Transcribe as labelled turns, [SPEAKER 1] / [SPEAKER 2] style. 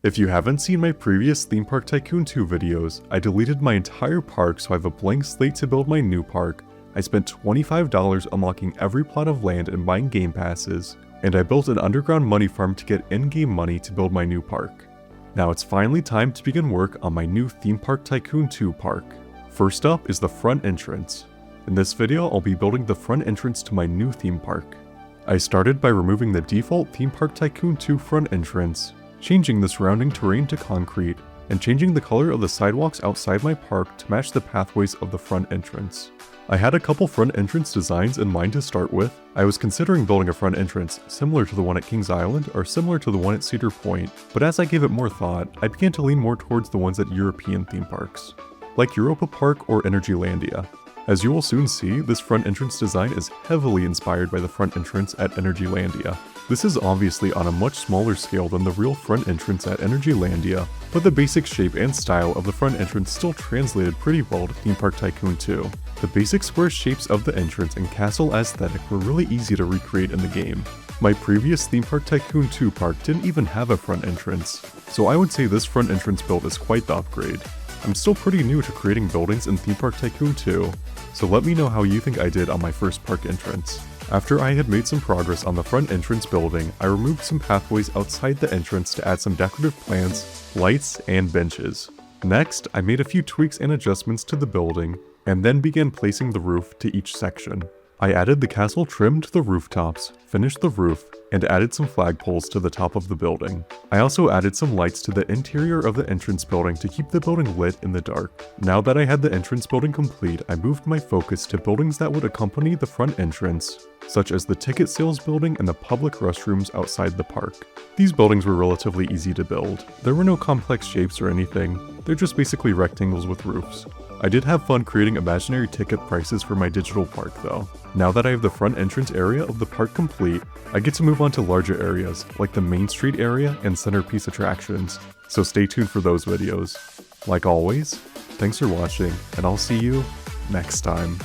[SPEAKER 1] If you haven't seen my previous Theme Park Tycoon 2 videos, I deleted my entire park so I have a blank slate to build my new park. I spent $25 unlocking every plot of land and buying game passes, and I built an underground money farm to get in-game money to build my new park. Now it's finally time to begin work on my new Theme Park Tycoon 2 park. First up is the front entrance. In this video, I'll be building the front entrance to my new theme park. I started by removing the default Theme Park Tycoon 2 front entrance, changing the surrounding terrain to concrete, and changing the color of the sidewalks outside my park to match the pathways of the front entrance. I had a couple front entrance designs in mind to start with. I was considering building a front entrance similar to the one at Kings Island or similar to the one at Cedar Point, but as I gave it more thought, I began to lean more towards the ones at European theme parks, like Europa Park or Energylandia. As you will soon see, this front entrance design is heavily inspired by the front entrance at Energylandia. This is obviously on a much smaller scale than the real front entrance at Energylandia, but the basic shape and style of the front entrance still translated pretty well to Theme Park Tycoon 2. The basic square shapes of the entrance and castle aesthetic were really easy to recreate in the game. My previous Theme Park Tycoon 2 park didn't even have a front entrance, so I would say this front entrance build is quite the upgrade. I'm still pretty new to creating buildings in Theme Park Tycoon 2, so let me know how you think I did on my first park entrance. After I had made some progress on the front entrance building, I removed some pathways outside the entrance to add some decorative plants, lights, and benches. Next, I made a few tweaks and adjustments to the building, and then began placing the roof to each section. I added the castle trim to the rooftops, finished the roof, and added some flagpoles to the top of the building. I also added some lights to the interior of the entrance building to keep the building lit in the dark. Now that I had the entrance building complete, I moved my focus to buildings that would accompany the front entrance, such as the ticket sales building and the public restrooms outside the park. These buildings were relatively easy to build. There were no complex shapes or anything, they're just basically rectangles with roofs. I did have fun creating imaginary ticket prices for my digital park though. Now that I have the front entrance area of the park complete, I get to move on to larger areas, like the Main Street area and centerpiece attractions, so stay tuned for those videos. Like always, thanks for watching, and I'll see you next time.